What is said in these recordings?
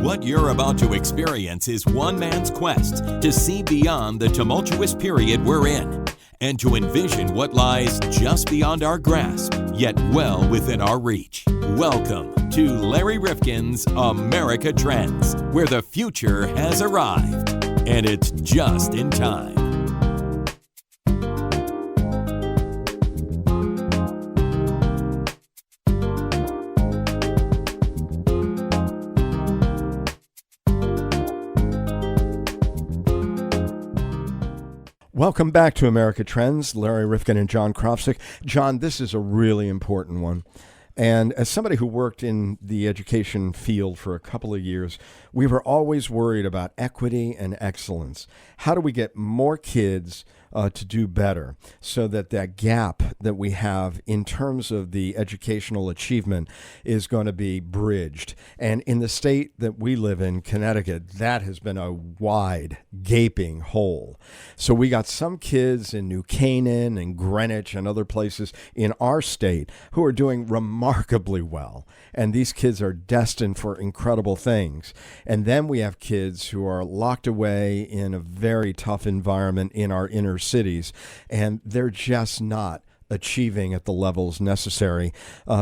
What you're about to experience is one man's quest to see beyond the tumultuous period we're in and to envision what lies just beyond our grasp, yet well within our reach. Welcome to Larry Rifkin's America Trends, where the future has arrived, and it's just in time. Welcome back to America Trends. Larry Rifkin and John Krofsik. John, this is a really important one. And as somebody who worked in the education field for a couple of years, we were always worried about equity and excellence. How do we get more kids to do better so that that gap that we have in terms of the educational achievement is going to be bridged? And in the state that we live in, Connecticut, that has been a wide, gaping hole. So we got some kids in New Canaan and Greenwich and other places in our state who are doing remarkably well. And these kids are destined for incredible things. And then we have kids who are locked away in a very tough environment in our inner cities, and they're just not achieving at the levels necessary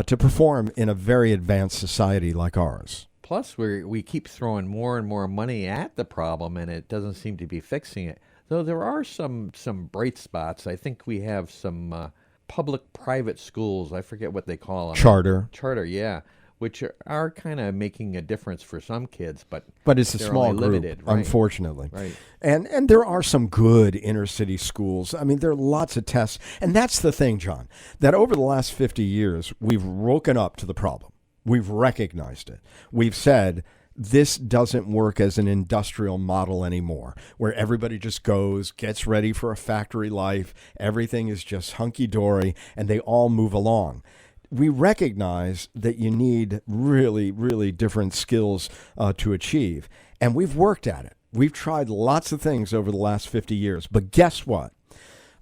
to perform in a very advanced society like ours. Plus, we keep throwing more and more money at the problem, and it doesn't seem to be fixing it. Though there are some bright spots. I think we have some public-private schools. I forget what they call them. Charter, yeah. Which are kind of making a difference for some kids, but it's a small group, limited, right? Unfortunately. Right. And there are some good inner city schools. I mean, there are lots of tests. And that's the thing, John, that over the last 50 years, we've woken up to the problem. We've recognized it. We've said, this doesn't work as an industrial model anymore, where everybody just goes, gets ready for a factory life, everything is just hunky-dory, and they all move along. We recognize that you need really, really different skills to achieve. And we've worked at it. We've tried lots of things over the last 50 years. But guess what?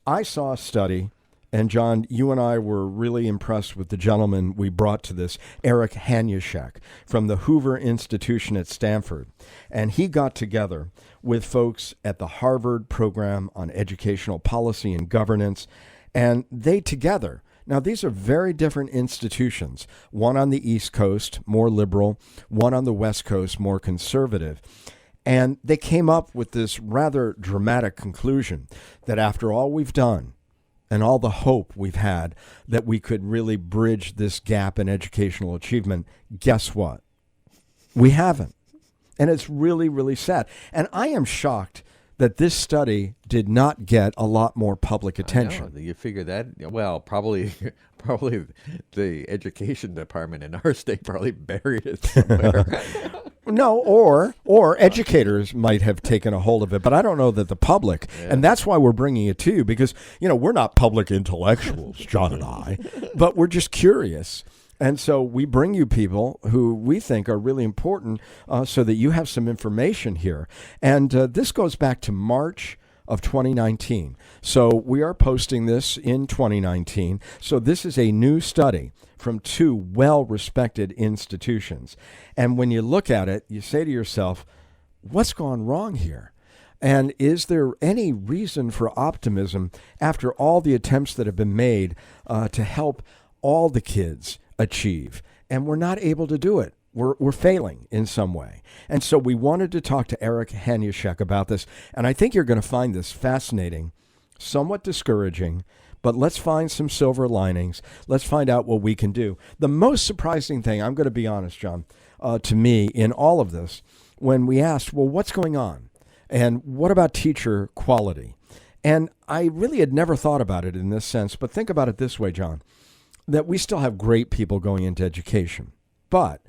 I saw a study, and John, you and I were really impressed with the gentleman we brought to this, Eric Hanushek, from the Hoover Institution at Stanford. And he got together with folks at the Harvard Program on Educational Policy and Governance, and they together. Now, these are very different institutions, one on the East Coast, more liberal, one on the West Coast, more conservative. And they came up with this rather dramatic conclusion that after all we've done and all the hope we've had that we could really bridge this gap in educational achievement, guess what? We haven't. And it's really, really sad. And I am shocked that this study did not get a lot more public attention. You figure that, well, probably the education department in our state probably buried it somewhere. No, or educators might have taken a hold of it, but I don't know that the public, and that's why we're bringing it to you, because, we're not public intellectuals, John and I, but we're just curious. And so we bring you people who we think are really important so that you have some information here. And this goes back to March of 2019. So we are posting this in 2019. So this is a new study from two well-respected institutions. And when you look at it, you say to yourself, what's gone wrong here? And is there any reason for optimism after all the attempts that have been made to help all the kids achieve? And we're not able to do it. We're failing in some way. And so we wanted to talk to Eric Hanushek about this. And I think you're going to find this fascinating, somewhat discouraging, but let's find some silver linings. Let's find out what we can do. The most surprising thing, I'm going to be honest, John, to me in all of this, when we asked, well, what's going on? And what about teacher quality? And I really had never thought about it in this sense, but think about it this way, John, that we still have great people going into education. But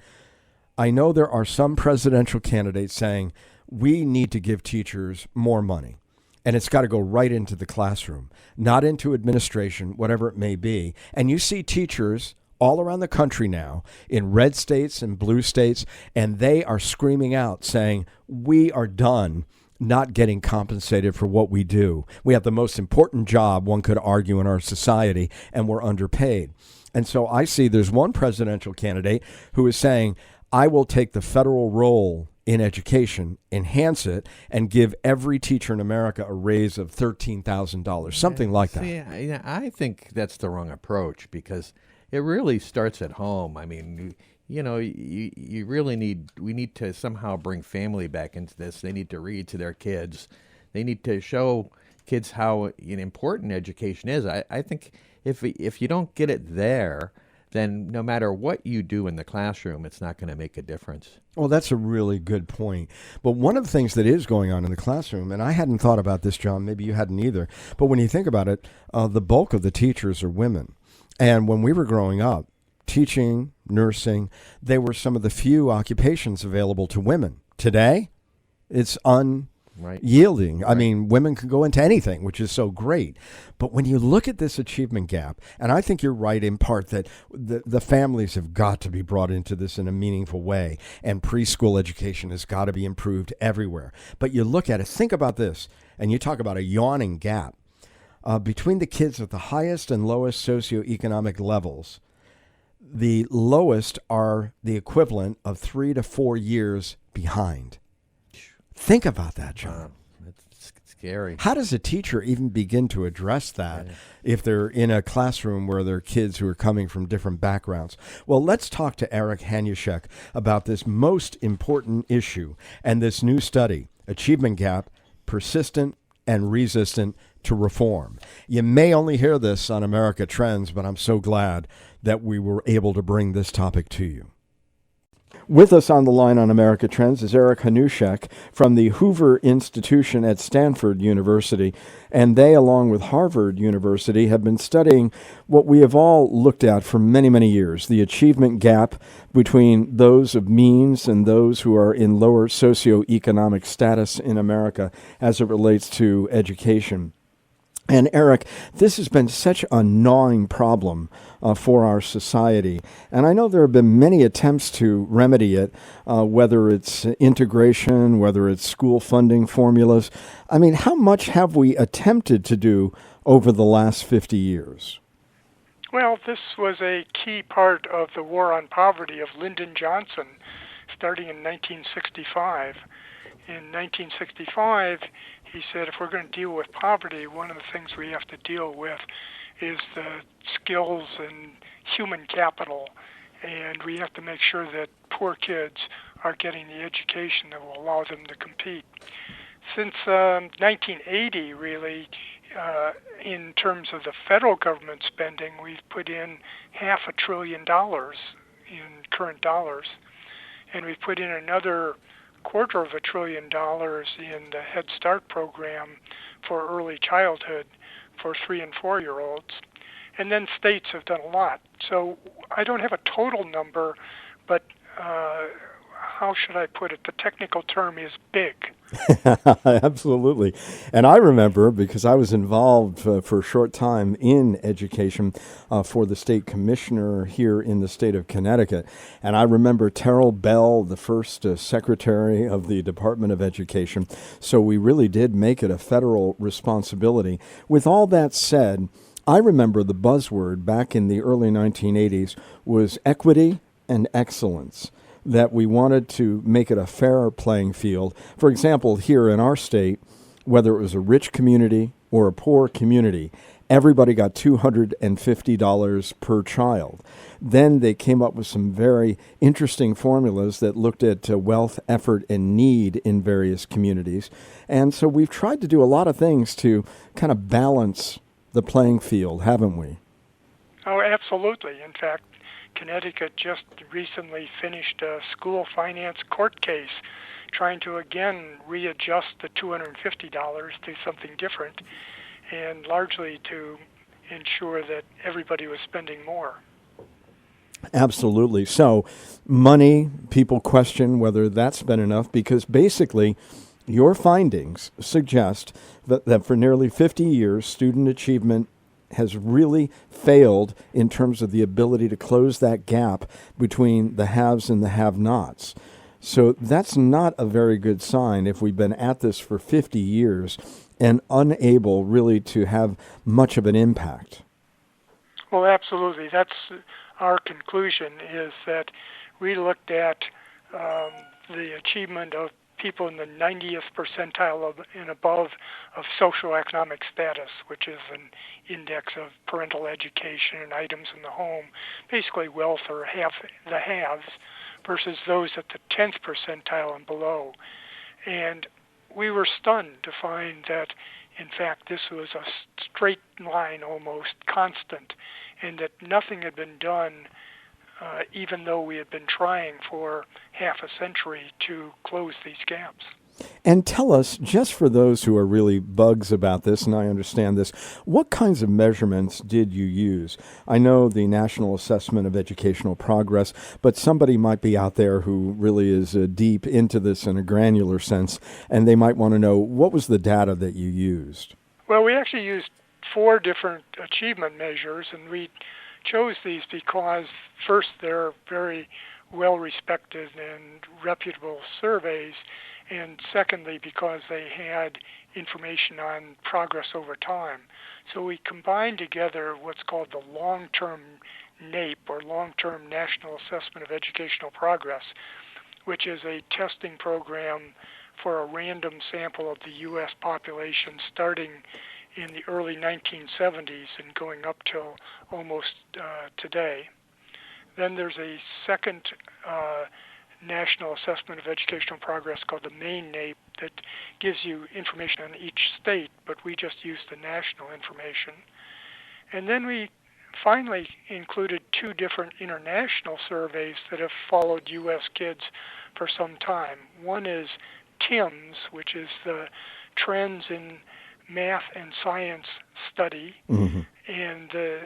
I know there are some presidential candidates saying we need to give teachers more money, and it's got to go right into the classroom, not into administration, whatever it may be. And you see teachers all around the country now in red states and blue states, and they are screaming out saying, we are done not getting compensated for what we do. We have the most important job, one could argue, in our society, and we're underpaid. And so I see there's one presidential candidate who is saying, I will take the federal role in education, enhance it, and give every teacher in America a raise of $13,000, something like that. Yeah, I think that's the wrong approach because it really starts at home. I mean, you really we need to somehow bring family back into this. They need to read to their kids. They need to show kids how important education is. I think if you don't get it there, then no matter what you do in the classroom, it's not going to make a difference. Well, that's a really good point. But one of the things that is going on in the classroom, and I hadn't thought about this, John, maybe you hadn't either, but when you think about it, the bulk of the teachers are women. And when we were growing up, teaching, nursing, they were some of the few occupations available to women. Today, it's yielding. Right. I mean, women can go into anything, which is so great. But when you look at this achievement gap, and I think you're right in part that the families have got to be brought into this in a meaningful way, and preschool education has got to be improved everywhere. But you look at it, think about this, and you talk about a yawning gap between the kids at the highest and lowest socioeconomic levels. The lowest are the equivalent of 3 to 4 years behind. Think about that, John. It's scary. How does a teacher even begin to address that if they're in a classroom where there are kids who are coming from different backgrounds? Well, let's talk to Eric Hanushek about this most important issue and this new study, Achievement Gap, Persistent and Resistant to Reform. You may only hear this on America Trends, but I'm so glad that we were able to bring this topic to you. With us on the line on America Trends is Eric Hanushek from the Hoover Institution at Stanford University. And they, along with Harvard University, have been studying what we have all looked at for many, many years, the achievement gap between those of means and those who are in lower socioeconomic status in America as it relates to education. And Eric, this has been such a gnawing problem for our society. And I know there have been many attempts to remedy it, whether it's integration, whether it's school funding formulas. I mean, how much have we attempted to do over the last 50 years? Well, this was a key part of the war on poverty of Lyndon Johnson, starting in 1965. In 1965, he said, if we're going to deal with poverty, one of the things we have to deal with is the skills and human capital, and we have to make sure that poor kids are getting the education that will allow them to compete. Since 1980, really, in terms of the federal government spending, we've put in $500 billion in current dollars, and we've put in another $250 billion in the Head Start program for early childhood for 3- and 4-year-olds. And then states have done a lot. So I don't have a total number, but how should I put it? The technical term is big. Absolutely. And I remember, because I was involved for a short time in education for the state commissioner here in the state of Connecticut. And I remember Terrell Bell, the first secretary of the Department of Education. So we really did make it a federal responsibility. With all that said, I remember the buzzword back in the early 1980s was equity and excellence, that we wanted to make it a fairer playing field. For example, here in our state, whether it was a rich community or a poor community, everybody got $250 per child. Then they came up with some very interesting formulas that looked at wealth, effort, and need in various communities. And so we've tried to do a lot of things to kind of balance the playing field, haven't we? Oh, absolutely. In fact, Connecticut just recently finished a school finance court case trying to again readjust the $250 to something different, and largely to ensure that everybody was spending more. Absolutely. So money, people question whether that's been enough, because basically your findings suggest that for nearly 50 years, student achievement has really failed in terms of the ability to close that gap between the haves and the have-nots. So that's not a very good sign if we've been at this for 50 years and unable really to have much of an impact. Well, absolutely. That's our conclusion, is that we looked at the achievement of people in the 90th percentile and above of socioeconomic status, which is an index of parental education and items in the home, basically wealth or the haves, versus those at the 10th percentile and below. And we were stunned to find that, in fact, this was a straight line, almost constant, and that nothing had been done, even though we had been trying for half a century to close these gaps. And tell us, just for those who are really bugs about this, and I understand this, what kinds of measurements did you use? I know the National Assessment of Educational Progress, but somebody might be out there who really is deep into this in a granular sense, and they might want to know, what was the data that you used? Well, we actually used 4 different achievement measures, and we chose these because, first, they're very well-respected and reputable surveys, and secondly, because they had information on progress over time. So we combined together what's called the long-term NAEP, or Long-Term National Assessment of Educational Progress, which is a testing program for a random sample of the U.S. population starting in the early 1970s and going up till almost today. Then there's a second National Assessment of Educational Progress called the main NAEP that gives you information on each state, but we just use the national information. And then we finally included 2 different international surveys that have followed U.S. kids for some time. One is TIMS, which is the Trends in Math and Science Study, and the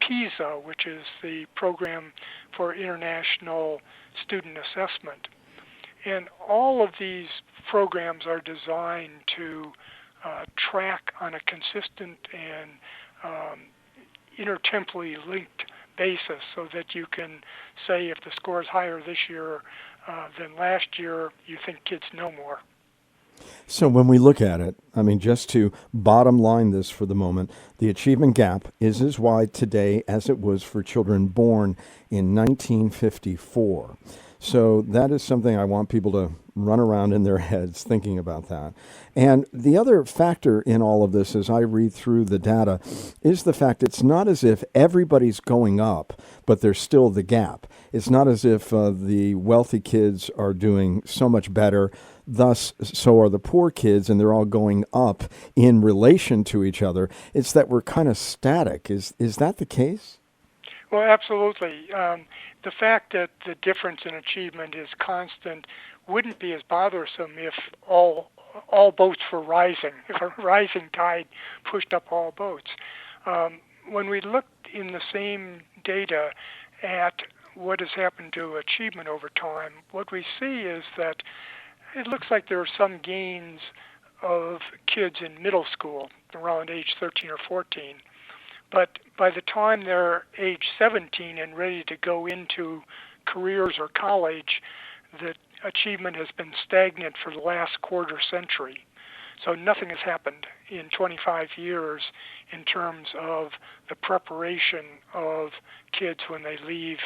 PISA, which is the Program for International Student Assessment. And all of these programs are designed to track on a consistent and intertemporally linked basis, so that you can say if the score is higher this year than last year, you think kids know more. So when we look at it, I mean, just to bottom line this for the moment, the achievement gap is as wide today as it was for children born in 1954. So that is something I want people to run around in their heads thinking about that. And the other factor in all of this, as I read through the data, is the fact it's not as if everybody's going up, but there's still the gap. It's not as if the wealthy kids are doing so much better, thus so are the poor kids, and they're all going up in relation to each other. It's that we're kind of static. Is that the case? Well, absolutely. The fact that the difference in achievement is constant wouldn't be as bothersome if all boats were rising, if a rising tide pushed up all boats. When we look in the same data at what has happened to achievement over time, what we see is that it looks like there are some gains of kids in middle school around age 13 or 14. But by the time they're age 17 and ready to go into careers or college, the achievement has been stagnant for the last quarter century. So nothing has happened in 25 years in terms of the preparation of kids when they leave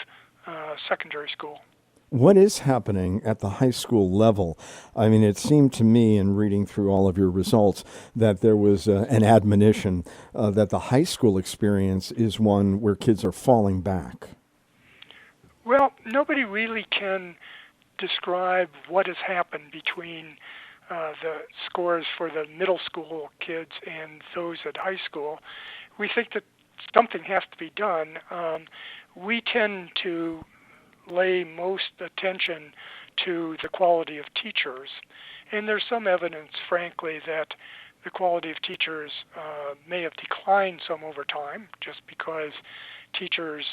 secondary school. What is happening at the high school level? I mean, it seemed to me in reading through all of your results that there was an admonition that the high school experience is one where kids are falling back. Well, nobody really can describe what has happened between the scores for the middle school kids and those at high school. We think that something has to be done. We tend to lay most attention to the quality of teachers. And there's some evidence, frankly, that the quality of teachers may have declined some over time, just because teachers,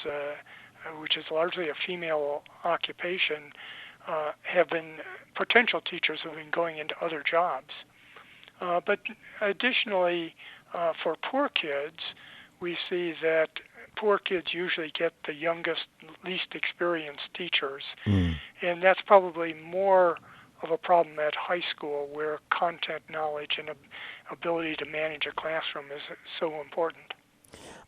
which is largely a female occupation, potential teachers have been going into other jobs. But additionally, for poor kids, we see that poor kids usually get the youngest, least experienced teachers. And that's probably more of a problem at high school, where content knowledge and ability to manage a classroom is so important.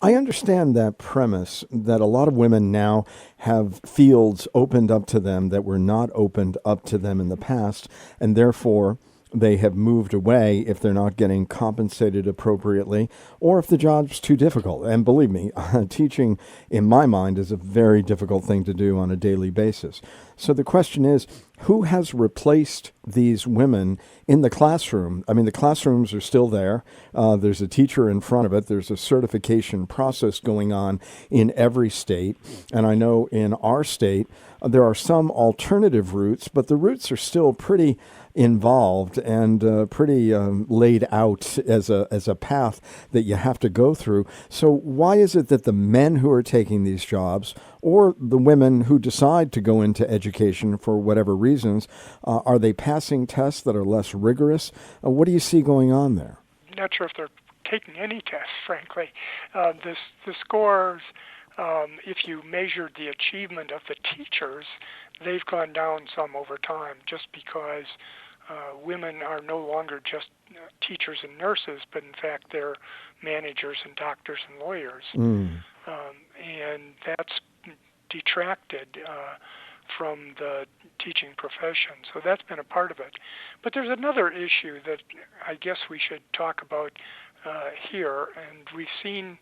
I understand that premise that a lot of women now have fields opened up to them that were not opened up to them in the past, and therefore they have moved away if they're not getting compensated appropriately or if the job's too difficult. And believe me, teaching, in my mind, is a very difficult thing to do on a daily basis. So the question is, who has replaced these women in the classroom? I mean, the classrooms are still there. There's a teacher in front of it. There's a certification process going on in every state. And I know in our state, there are some alternative routes, but the routes are still pretty involved and pretty laid out as a path that you have to go through. So why is it that the men who are taking these jobs or the women who decide to go into education for whatever reasons, are they passing tests that are less rigorous? What do you see going on there? Not sure if they're taking any tests, frankly. The scores, if you measured the achievement of the teachers, they've gone down some over time just because women are no longer just teachers and nurses, but in fact they're managers and doctors and lawyers. And that's detracted from the teaching profession. So that's been a part of it. But there's another issue that I guess we should talk about here, and we've seen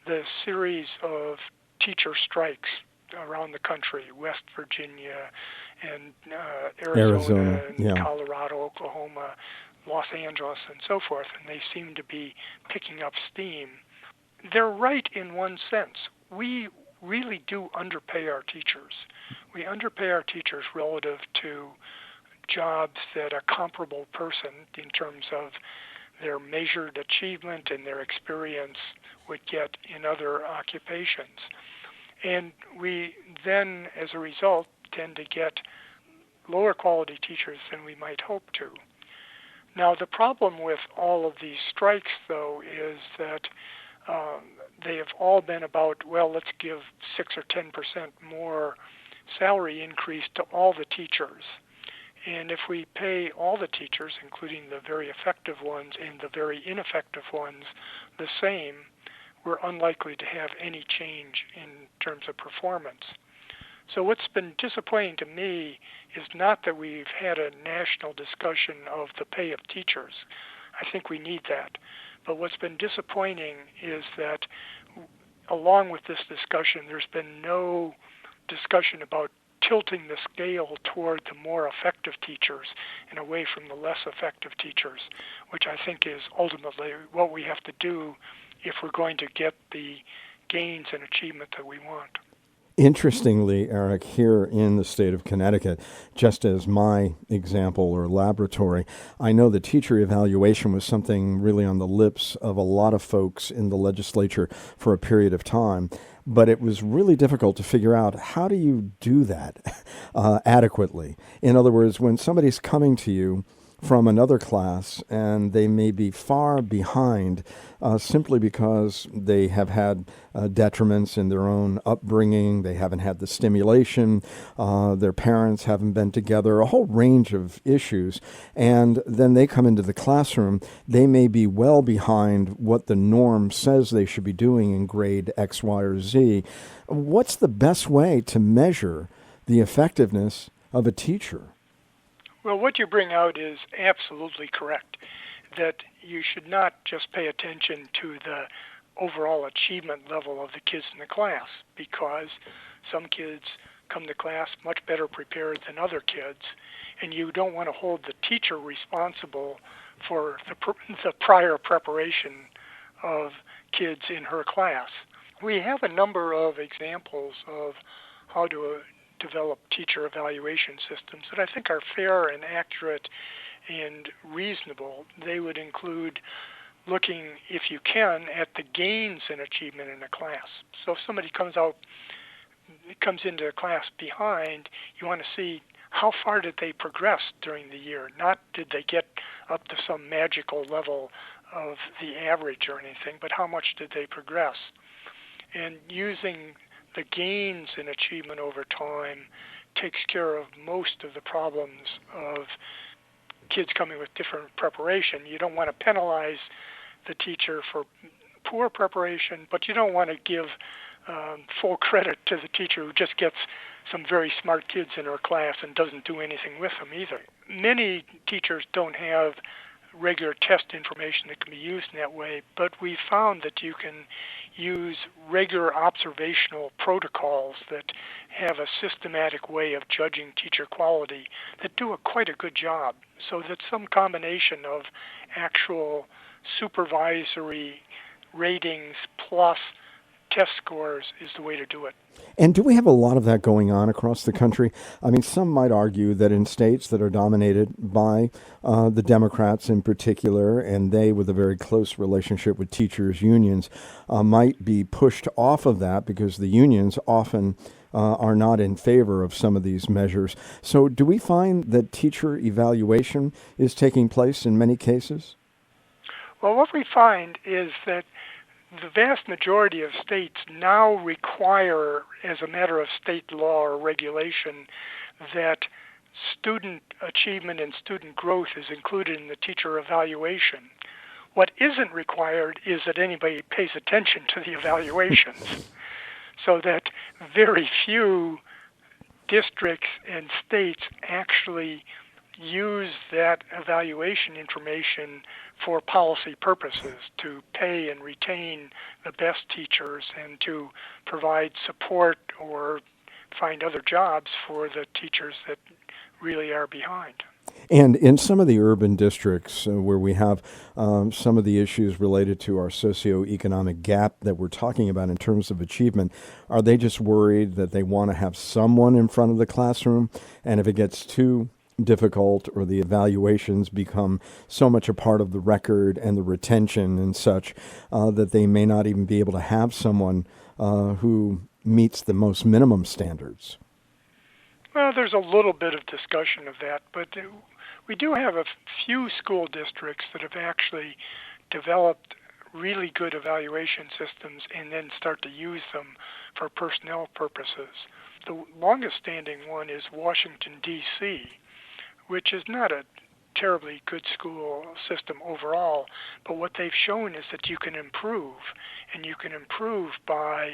the series of teacher strikes around the country, West Virginia and Arizona and yeah. Colorado, Oklahoma, Los Angeles, and so forth, and they seem to be picking up steam. They're right in one sense. We really do underpay our teachers. We underpay our teachers relative to jobs that a comparable person, in terms of their measured achievement and their experience, would get in other occupations. And we then, as a result, tend to get lower quality teachers than we might hope to. Now, the problem with all of these strikes, though, is that they have all been about, well, let's give 6 or 10% more salary increase to all the teachers. And if we pay all the teachers, including the very effective ones and the very ineffective ones, the same, we're unlikely to have any change in terms of performance. So what's been disappointing to me is not that we've had a national discussion of the pay of teachers. I think we need that. But what's been disappointing is that along with this discussion, there's been no discussion about tilting the scale toward the more effective teachers and away from the less effective teachers, which I think is ultimately what we have to do if we're going to get the gains and achievement that we want. Interestingly, Eric, here in the state of Connecticut, just as my example or laboratory, I know the teacher evaluation was something really on the lips of a lot of folks in the legislature for a period of time. But it was really difficult to figure out, how do you do that adequately? In other words, when somebody's coming to you from another class and they may be far behind simply because they have had detriments in their own upbringing, they haven't had the stimulation, their parents haven't been together, a whole range of issues, and then they come into the classroom, they may be well behind what the norm says they should be doing in grade X, Y, or Z. What's the best way to measure the effectiveness of a teacher? Well, what you bring out is absolutely correct, that you should not just pay attention to the overall achievement level of the kids in the class, because some kids come to class much better prepared than other kids, and you don't want to hold the teacher responsible for the prior preparation of kids in her class. We have a number of examples of how to develop teacher evaluation systems that I think are fair and accurate and reasonable. They would include looking, if you can, at the gains in achievement in a class. So if somebody comes into a class behind, you want to see how far did they progress during the year, not did they get up to some magical level of the average or anything, but how much did they progress. And using the gains in achievement over time takes care of most of the problems of kids coming with different preparation. You don't want to penalize the teacher for poor preparation, but you don't want to give full credit to the teacher who just gets some very smart kids in her class and doesn't do anything with them either. Many teachers don't have regular test information that can be used in that way, but we found that you can use regular observational protocols that have a systematic way of judging teacher quality that do quite a good job. So that some combination of actual supervisory ratings plus test scores is the way to do it. And do we have a lot of that going on across the country? I mean, some might argue that in states that are dominated by the Democrats in particular, and they with a very close relationship with teachers' unions, might be pushed off of that because the unions often are not in favor of some of these measures. So do we find that teacher evaluation is taking place in many cases? Well, what we find is that the vast majority of states now require, as a matter of state law or regulation, that student achievement and student growth is included in the teacher evaluation. What isn't required is that anybody pays attention to the evaluations, so that very few districts and states actually use that evaluation information for policy purposes, to pay and retain the best teachers and to provide support or find other jobs for the teachers that really are behind. And in some of the urban districts where we have some of the issues related to our socioeconomic gap that we're talking about in terms of achievement, are they just worried that they want to have someone in front of the classroom, and if it gets too difficult or the evaluations become so much a part of the record and the retention and such that they may not even be able to have someone who meets the most minimum standards? Well, there's a little bit of discussion of that, but we do have a few school districts that have actually developed really good evaluation systems and then start to use them for personnel purposes. The longest standing one is Washington, D.C., which is not a terribly good school system overall, but what they've shown is that you can improve, and you can improve by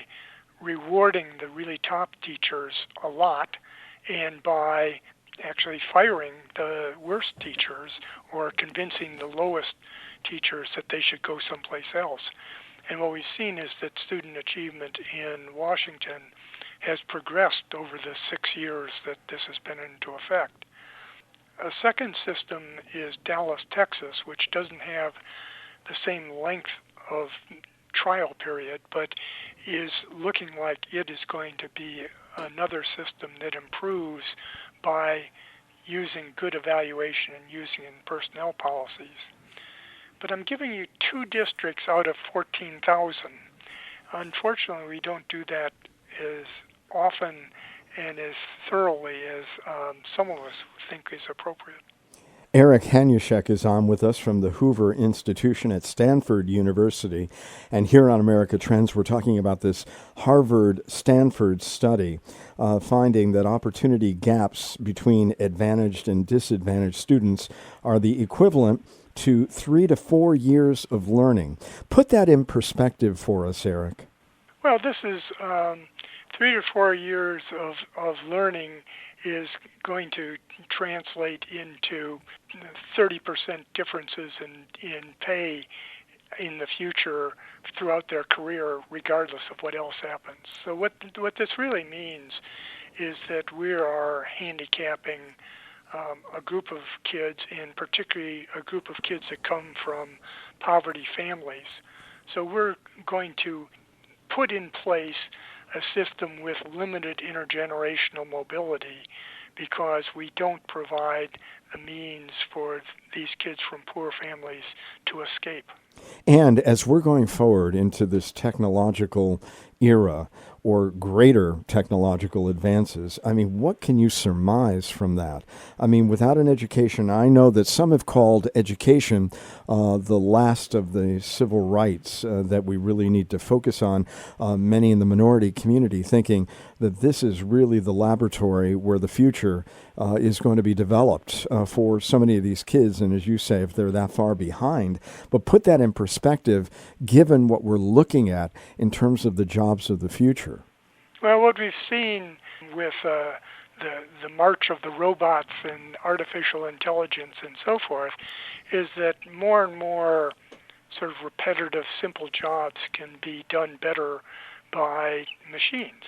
rewarding the really top teachers a lot and by actually firing the worst teachers or convincing the lowest teachers that they should go someplace else. And what we've seen is that student achievement in Washington has progressed over the 6 years that this has been into effect. A second system is Dallas, Texas, which doesn't have the same length of trial period, but is looking like it is going to be another system that improves by using good evaluation and using in personnel policies. But I'm giving you 2 districts out of 14,000. Unfortunately, we don't do that as often and as thoroughly as some of us think is appropriate. Eric Hanushek is on with us from the Hoover Institution at Stanford University. And here on America Trends, we're talking about this Harvard-Stanford study finding that opportunity gaps between advantaged and disadvantaged students are the equivalent to 3 to 4 years of learning. Put that in perspective for us, Eric. Well, this is 3 to 4 years of learning is going to translate into 30% differences in pay in the future throughout their career, regardless of what else happens. So what this really means is that we are handicapping a group of kids, and particularly a group of kids that come from poverty families. So we're going to put in place a system with limited intergenerational mobility because we don't provide the means for these kids from poor families to escape. And as we're going forward into this technological era or greater technological advances, I mean, what can you surmise from that? I mean, without an education, I know that some have called education the last of the civil rights that we really need to focus on, many in the minority community thinking that this is really the laboratory where the future is going to be developed for so many of these kids, and as you say, if they're that far behind. But put that in perspective, given what we're looking at in terms of the jobs of the future? Well, what we've seen with the march of the robots and artificial intelligence and so forth is that more and more sort of repetitive, simple jobs can be done better by machines.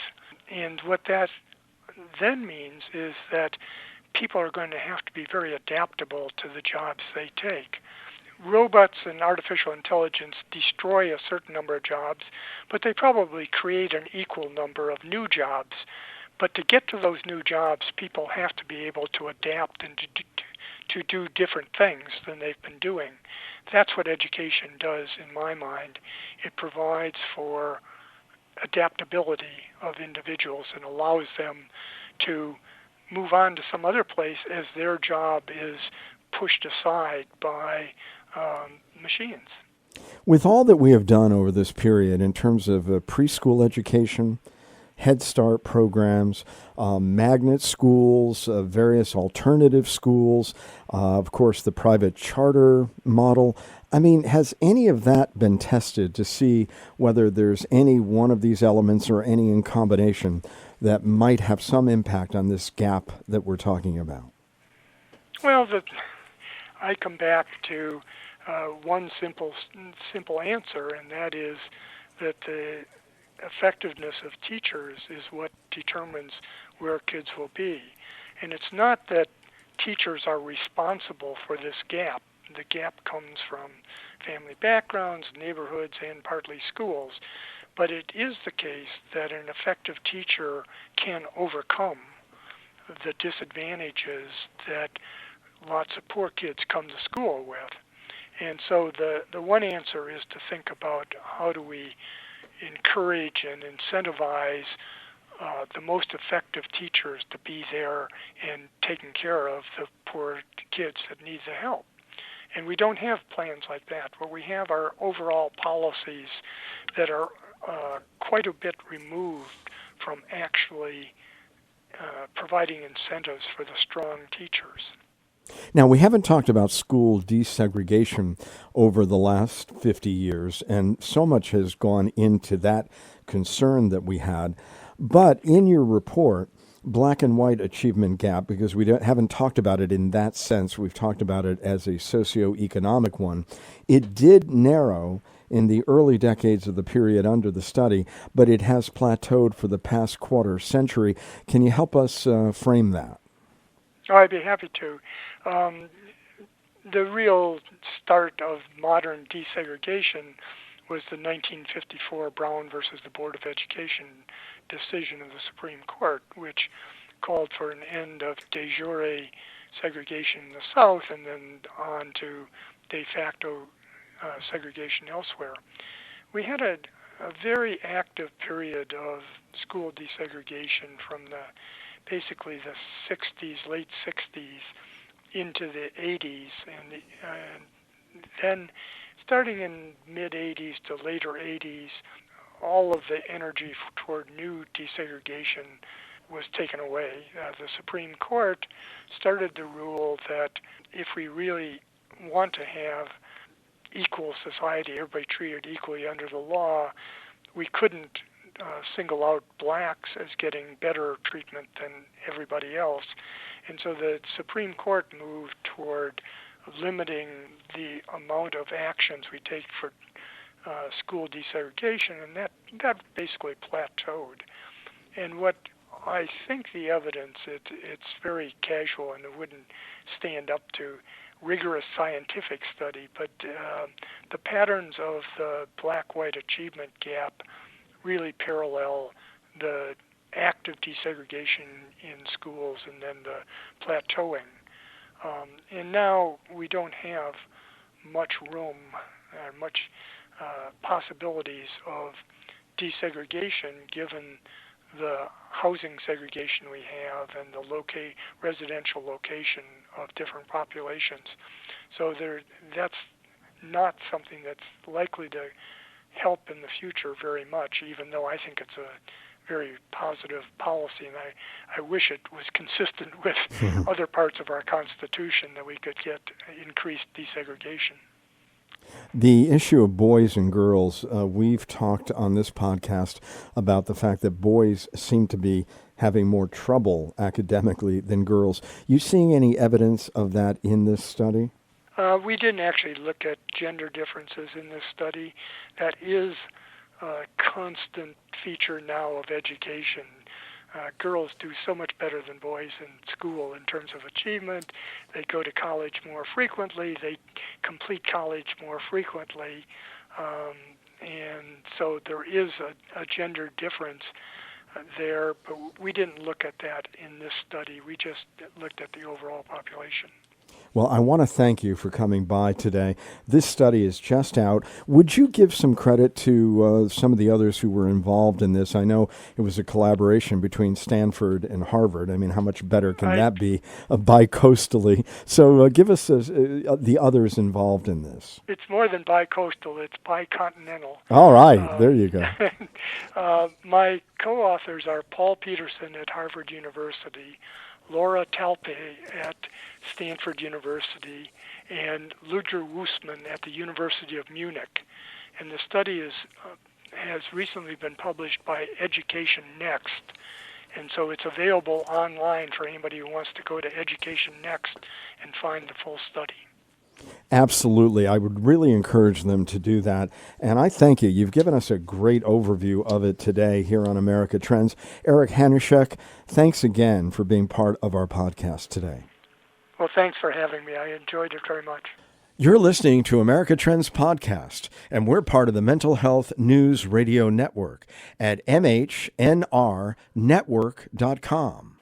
And what that then means is that people are going to have to be very adaptable to the jobs they take. Robots and artificial intelligence destroy a certain number of jobs, but they probably create an equal number of new jobs. But to get to those new jobs, people have to be able to adapt and to do different things than they've been doing. That's what education does, in my mind. It provides for adaptability of individuals and allows them to move on to some other place as their job is pushed aside by machines. With all that we have done over this period in terms of preschool education, Head Start programs, magnet schools, various alternative schools, of course the private charter model. I mean, has any of that been tested to see whether there's any one of these elements or any in combination that might have some impact on this gap that we're talking about? Well, I come back to one simple answer, and that is that the effectiveness of teachers is what determines where kids will be. And it's not that teachers are responsible for this gap. The gap comes from family backgrounds, neighborhoods, and partly schools. But it is the case that an effective teacher can overcome the disadvantages that lots of poor kids come to school with. And so the one answer is to think about how do we encourage and incentivize the most effective teachers to be there and taking care of the poor kids that need the help. And we don't have plans like that. What we have are overall policies that are quite a bit removed from actually providing incentives for the strong teachers. Now, we haven't talked about school desegregation over the last 50 years, and so much has gone into that concern that we had. But in your report, Black and White Achievement Gap, because we haven't talked about it in that sense, we've talked about it as a socioeconomic one, it did narrow in the early decades of the period under the study, but it has plateaued for the past quarter century. Can you help us frame that? Oh, I'd be happy to. The real start of modern desegregation was the 1954 Brown versus the Board of Education decision of the Supreme Court, which called for an end of de jure segregation in the South and then on to de facto segregation elsewhere. We had a very active period of school desegregation from basically the 60s, late 60s, into the 80s, and then starting in mid-80s to later 80s, all of the energy toward new desegregation was taken away. The Supreme Court started the rule that if we really want to have equal society, everybody treated equally under the law, we couldn't single out blacks as getting better treatment than everybody else. And so the Supreme Court moved toward limiting the amount of actions we take for school desegregation, and that basically plateaued. And what I think the evidence, it's very casual and it wouldn't stand up to rigorous scientific study, but the patterns of the black-white achievement gap really parallel the active desegregation in schools and then the plateauing. And now we don't have much room or much possibilities of desegregation given the housing segregation we have and the residential location of different populations. So that's not something that's likely to help in the future very much, even though I think it's a very positive policy, and I wish it was consistent with other parts of our Constitution that we could get increased desegregation. The issue of boys and girls, we've talked on this podcast about the fact that boys seem to be having more trouble academically than girls. You seeing any evidence of that in this study? We didn't actually look at gender differences in this study. That is a constant feature now of education. Girls do so much better than boys in school in terms of achievement. They go to college more frequently. They complete college more frequently. And so there is a gender difference there, but we didn't look at that in this study. We just looked at the overall population. Well, I want to thank you for coming by today. This study is just out. Would you give some credit to some of the others who were involved in this? I know it was a collaboration between Stanford and Harvard. I mean, how much better can that be bi-coastally? So give us the others involved in this. It's more than bi-coastal. It's bi-continental. All right. There you go. My co-authors are Paul Peterson at Harvard University, Laura Talpe at Stanford University, and Ludger Woosman at the University of Munich. And the study has recently been published by Education Next. And so it's available online for anybody who wants to go to Education Next and find the full study. Absolutely. I would really encourage them to do that. And I thank you. You've given us a great overview of it today here on America Trends. Eric Hanushek, thanks again for being part of our podcast today. Well, thanks for having me. I enjoyed it very much. You're listening to America Trends Podcast, and we're part of the Mental Health News Radio Network at mhnrnetwork.com.